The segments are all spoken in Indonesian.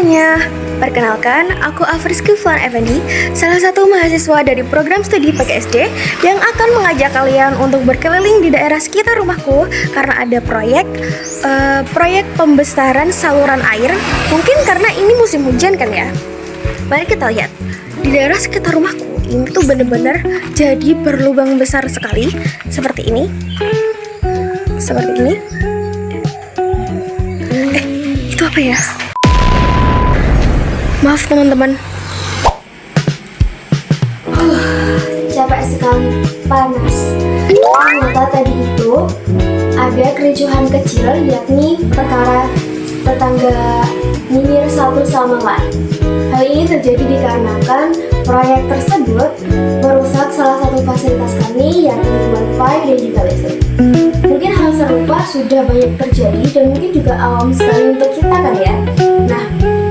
semuanya, perkenalkan aku Afriski Fulan Effendi, salah satu mahasiswa dari program studi PKSD yang akan mengajak kalian untuk berkeliling di daerah sekitar rumahku karena ada proyek pembesaran saluran air. Mungkin karena ini musim hujan kan ya. Mari kita lihat, di daerah sekitar rumahku ini tuh bener-bener jadi berlubang besar sekali, seperti ini. Itu apa ya? Maaf teman-teman. Capek sekali, panas. Ternyata tadi itu ada kericuhan kecil, yakni perkara tetangga nyinyir satu sama lain. Hal ini terjadi dikarenakan proyek tersebut merusak salah satu fasilitas kami, yakni wifi dan juga listrik. Mungkin hal serupa sudah banyak terjadi dan mungkin juga awam sekali untuk kita kan ya. Nah,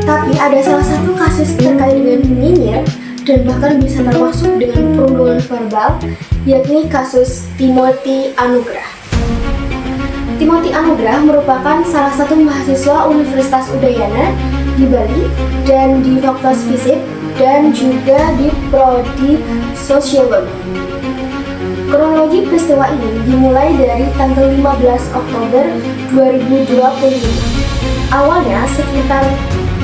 tapi ada salah satu kasus terkait dengan nyinyir dan bahkan bisa termasuk dengan perundungan verbal, yakni kasus Timothy Anugrah. Timothy Anugrah merupakan salah satu mahasiswa Universitas Udayana di Bali dan di Fakultas Fisip dan juga di Prodi Sosiologi. Kronologi peristiwa ini dimulai dari tanggal 15 Oktober 2020. Awalnya sekitar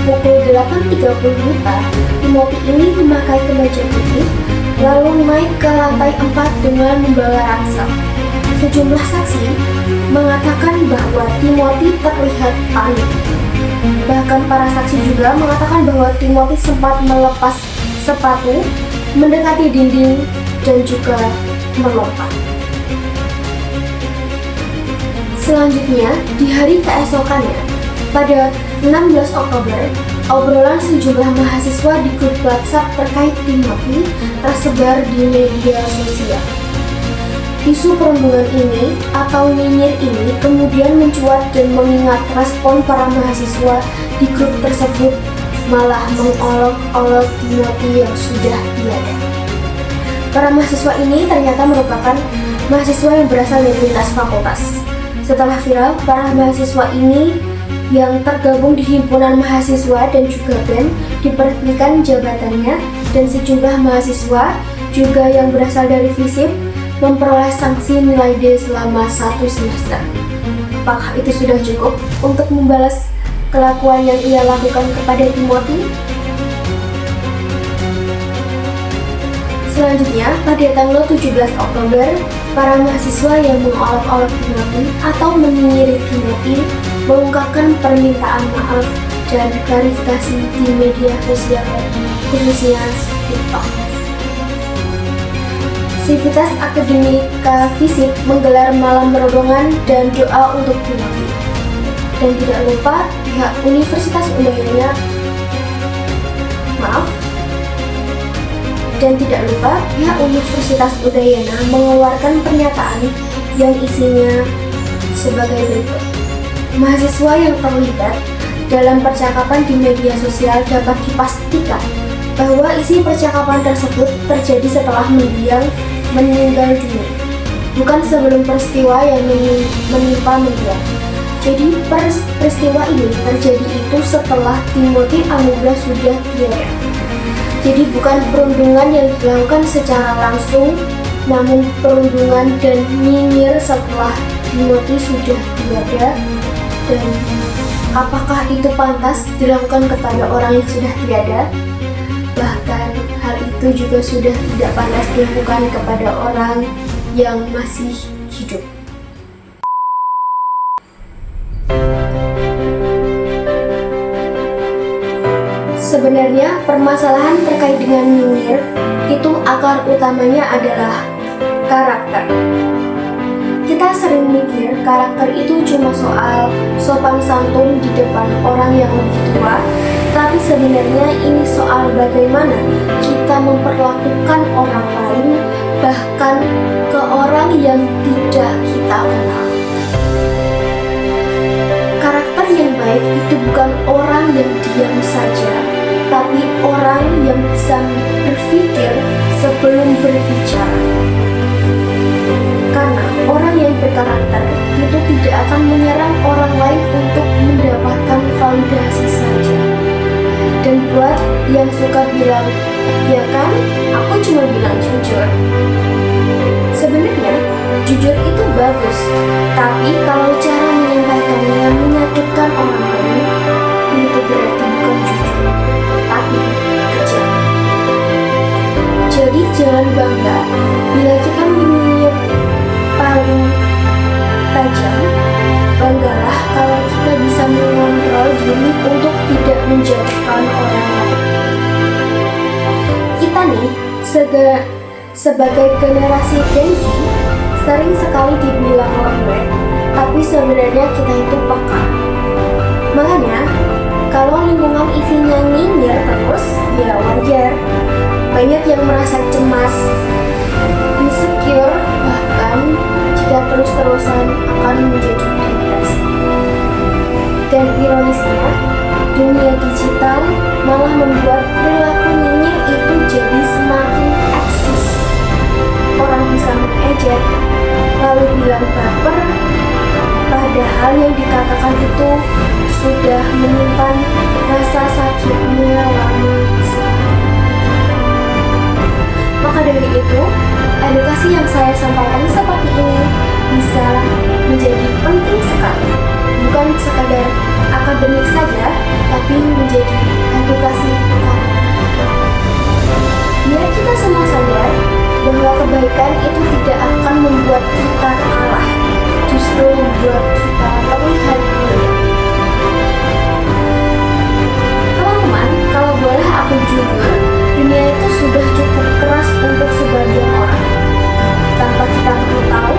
pukul 8.30 WITA, Timothy ini memakai kemeja putih lalu naik ke lantai 4 dengan membawa ransel. Sejumlah saksi mengatakan bahwa Timothy terlihat panik. Bahkan para saksi juga mengatakan bahwa Timothy sempat melepas sepatu, mendekati dinding, dan juga melompat. Selanjutnya, di hari keesokannya, pada 16 Oktober, obrolan sejumlah mahasiswa di grup WhatsApp terkait Timothy tersebar di media sosial. Isu perundungan ini atau nyinyir ini kemudian mencuat dan mengingat respon para mahasiswa di grup tersebut malah mengolok-olok Timothy yang sudah tiada. Para mahasiswa ini ternyata merupakan mahasiswa yang berasal dari lintas fakultas. Setelah viral, para mahasiswa ini yang tergabung di himpunan mahasiswa dan juga BEM diberhentikan jabatannya, dan sejumlah mahasiswa juga yang berasal dari FISIP memperoleh sanksi nilai D selama 1 semester. Apakah itu sudah cukup untuk membalas kelakuan yang ia lakukan kepada Timothy? Selanjutnya, pada tanggal 17 Oktober, para mahasiswa yang mengolok-olok Timothy atau menyinyiri Timothy mengungkapkan permintaan maaf dan klarifikasi di media sosial, khususnya TikTok. Sivitas Akademika Fisip menggelar malam merodongan dan doa untuk Timothy. Dan tidak lupa pihak Universitas Udayana mengeluarkan pernyataan yang isinya sebagai berikut. Mahasiswa yang terlibat dalam percakapan di media sosial dapat dipastikan bahwa isi percakapan tersebut terjadi setelah mendiang meninggal dunia, bukan sebelum peristiwa yang menimpa mendiang. Jadi peristiwa ini terjadi itu setelah Timothy Anugrah sudah tiada. Jadi bukan perundungan yang dilakukan secara langsung, namun perundungan dan nyinyir setelah Timothy sudah tiada. Dan apakah itu pantas dilakukan kepada orang yang sudah tiada? Bahkan hal itu juga sudah tidak pantas dilakukan kepada orang yang masih hidup. Sebenarnya permasalahan terkait dengan nyinyir itu akar utamanya adalah karakter. Kita sering mikir karakter itu cuma soal sopan santun di depan orang yang lebih tua, tapi sebenarnya ini soal bagaimana kita memperlakukan orang lain, bahkan ke orang yang tidak kita kenal. Karakter yang baik itu bukan orang yang diam saja, tapi orang yang bisa berpikir sebelum berbicara. Karena orang yang berkarakter itu tidak akan menyerang orang lain untuk mendapatkan validasi saja, Dan buat yang suka bilang, ya kan, aku cuma bilang jujur. Sebenarnya, jujur itu bagus, tapi kalau cara menyampaikannya menyakitkan orang lain, itu berarti bukan jujur, tapi kejam. Jadi jangan bangga bila kita menyiap paling tajam. Banggalah kalau kita bisa mengontrol diri untuk tidak menjatuhkan orang lain. Kita nih, sebagai generasi Gen Z, sering sekali dibilang lembek, tapi sebenarnya kita itu peka. Makanya, kalau lingkungan isinya nyinyir terus, ya wajar. Banyak yang merasa cemas, insecure, bahkan jika terus-terusan akan menjadi depresi. Dan ironisnya, dunia digital malah membuat perilaku nyinyir itu jadi semakin eksis. Orang bisa mengejek, lalu bilang baper, padahal yang dikatakan itu sudah menyimpan rasa sakitnya lama sekali. Maka dari itu, edukasi yang saya sampaikan seperti ini bisa menjadi penting sekali. Bukan sekadar akademik saja, tapi menjadi edukasi karakter. Biar kita semua sadar bahwa kebaikan itu tidak akan membuat kita kalah, justru membuat kita terlihat mulia. Teman-teman, kalau boleh aku jujur, dunia itu sudah cukup keras untuk sebagian orang. Tanpa kita perlu tahu,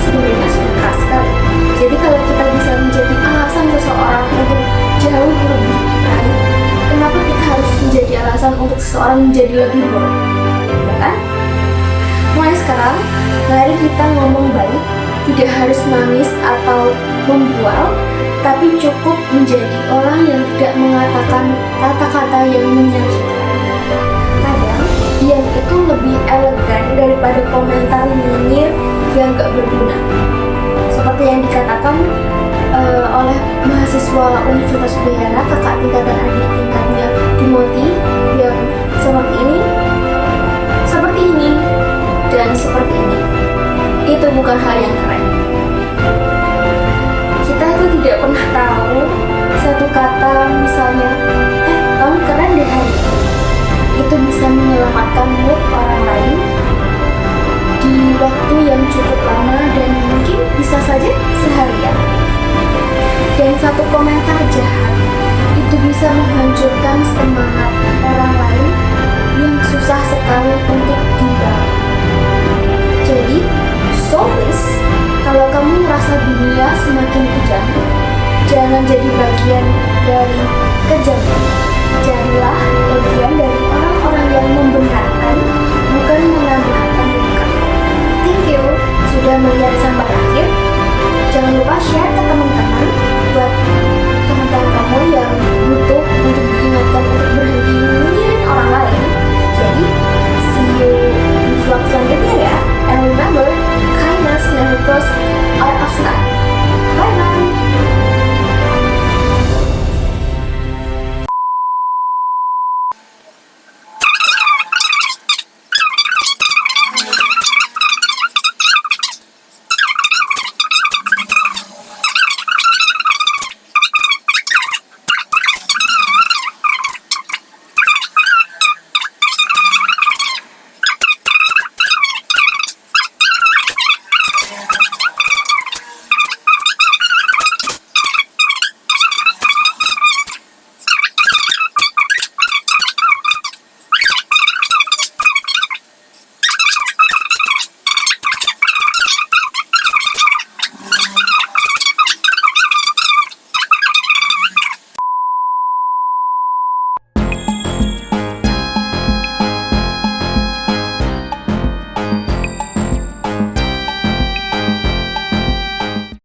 sebenarnya sudah keras sekali. Jadi kalau kita bisa menjadi alasan seseorang untuk jauh lebih baik, kenapa kita harus menjadi alasan untuk seseorang menjadi lebih buruk? Ya kan? Mulai sekarang, mari kita ngomong baik, tidak harus manis atau membual, tapi cukup menjadi orang yang tidak mengatakan kata-kata yang menyakitkan. Kadang, diam itu lebih elegan daripada komentar nyinyir yang gak berguna. Seperti yang dikatakan oleh mahasiswa Universitas Udayana, kakak tingkat dan adik tingkatnya Timothy, yang seperti ini, dan seperti ini. Itu bukan hal yang keren. Kita itu tidak pernah tahu satu kata misalnya, kamu keren deh hari ini. Itu bisa menyelamatkan mood orang lain di waktu yang cukup lama dan mungkin bisa saja seharian. Dan satu komentar jahat itu bisa menghancurkan semangat orang lain yang susah sekali untuk dibangun. Jadi, so please, kalau kamu merasa dunia semakin kejam, jangan jadi bagian dari kejamnya. Jadilah bagian dari orang-orang yang membenarkan, bukan menambahkan luka. Thank you sudah melihat sampai akhir.